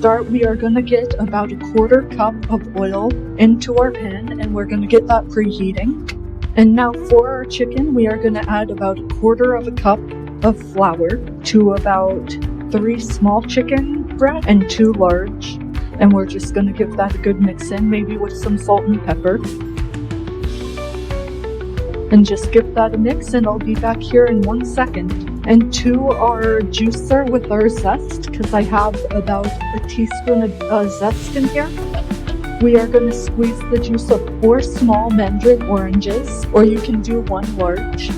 start, we are going to get about a 1/4 cup of oil into our pan, and we're going to get that preheating. And now for our chicken, we are going to add about a 1/4 of a cup of flour to about 3 small chicken breast and 2 large. And we're just going to give that a good mix in, maybe with some salt and pepper. And just give that a mix, and I'll be back here in 1 second. And to our juicer with our zest, because I have about a teaspoon of zest in here, we are going to squeeze the juice of 4 small mandarin oranges, or you can do 1 large.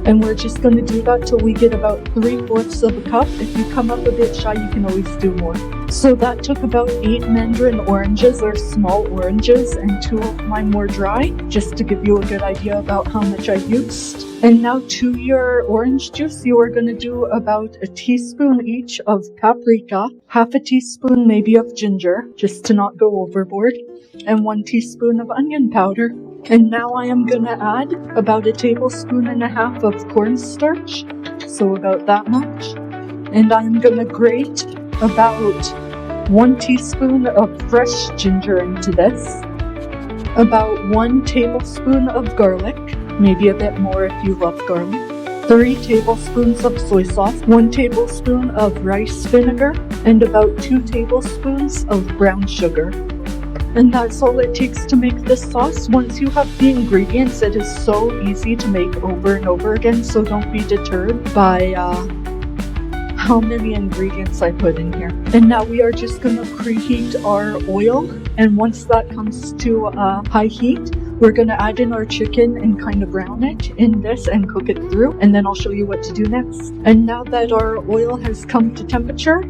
And we're just going to do that till we get about 3/4 of a cup. If you come up a bit shy, you can always do more. So that took about 8 mandarin oranges, or small oranges, and 2 of mine were dry, just to give you a good idea about how much I used. And now to your orange juice, you are going to do about a teaspoon each of paprika, half a teaspoon maybe of ginger, just to not go overboard, and 1 teaspoon of onion powder. And now I am going to add about a 1.5 tablespoons of cornstarch, so about that much. And I am going to grate about 1 teaspoon of fresh ginger into this, about 1 tablespoon of garlic, maybe a bit more if you love garlic, 3 tablespoons of soy sauce, 1 tablespoon of rice vinegar, and about 2 tablespoons of brown sugar. And that's all it takes to make this sauce. Once you have the ingredients, it is so easy to make over and over again, so don't be deterred by how many ingredients I put in here. And now we are just going to preheat our oil, and once that comes to high heat, we're going to add in our chicken and kind of brown it in this and cook it through, and then I'll show you what to do next. And now that our oil has come to temperature,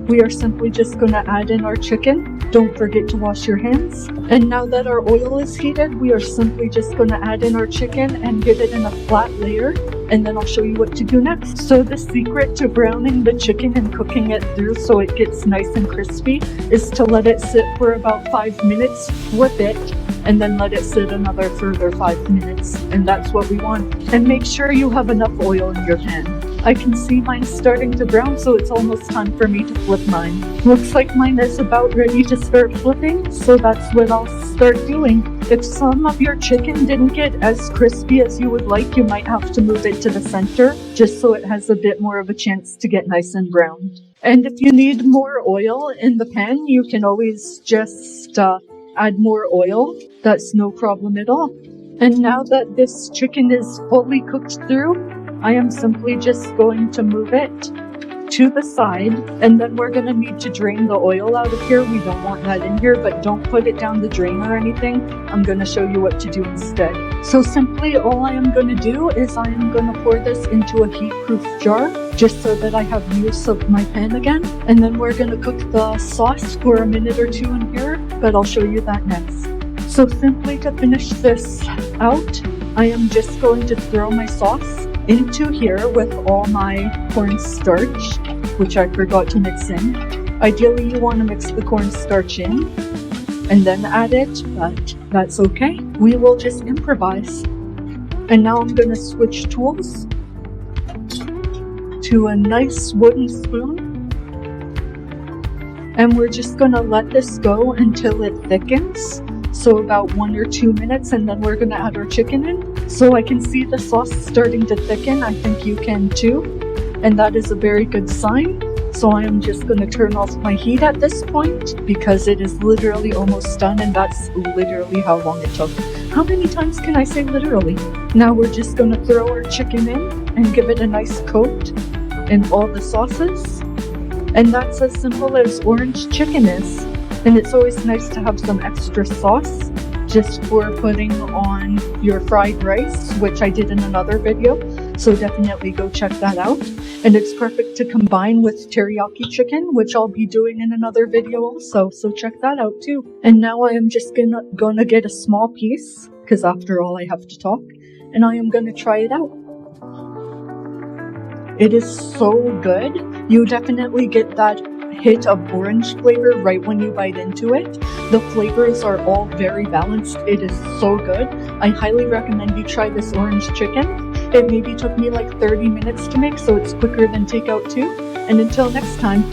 we are simply just going to add in our chicken. Don't forget to wash your hands. And now that our oil is heated, we are simply just going to add in our chicken and get it in a flat layer, and then I'll show you what to do next. So the secret to browning the chicken and cooking it through so it gets nice and crispy is to let it sit for about 5 minutes, flip it, and then let it sit another further 5 minutes, and that's what we want. And make sure you have enough oil in your pan. I can see mine starting to brown, so it's almost time for me to flip mine. Looks like mine is about ready to start flipping, so that's what I'll start doing. If some of your chicken didn't get as crispy as you would like, you might have to move it to the center, just so it has a bit more of a chance to get nice and brown. And if you need more oil in the pan, you can always just add more oil. That's no problem at all. And now that this chicken is fully cooked through, I am simply just going to move it to the side, and then we're going to need to drain the oil out of here. We don't want that in here, but don't put it down the drain or anything. I'm going to show you what to do instead. So simply all I am going to do is I am going to pour this into a heat-proof jar, just so that I have use of my pan again. And then we're going to cook the sauce for a minute or 2 in here, but I'll show you that next. So simply to finish this out, I am just going to throw my sauce into here with all my cornstarch, which I forgot to mix in. Ideally, you want to mix the cornstarch in and then add it, but that's okay. We will just improvise. And now I'm going to switch tools to a nice wooden spoon. And we're just going to let this go until it thickens. So about 1 or 2 minutes, and then we're going to add our chicken in. So I can see the sauce starting to thicken. I think you can too. And that is a very good sign. So I am just going to turn off my heat at this point, because it is literally almost done, and that's literally how long it took. How many times can I say literally? Now we're just going to throw our chicken in and give it a nice coat in all the sauces. And that's as simple as orange chicken is. And it's always nice to have some extra sauce just for putting on your fried rice, which I did in another video. So definitely go check that out. And it's perfect to combine with teriyaki chicken, which I'll be doing in another video also. So check that out too. And now I am just gonna get a small piece, because after all I have to talk. And I am gonna try it out. It is so good. You definitely get that hit of orange flavor right when you bite into it. The flavors are all very balanced. It is so good. I highly recommend you try this orange chicken. It maybe took me like 30 minutes to make, so it's quicker than takeout too. And until next time,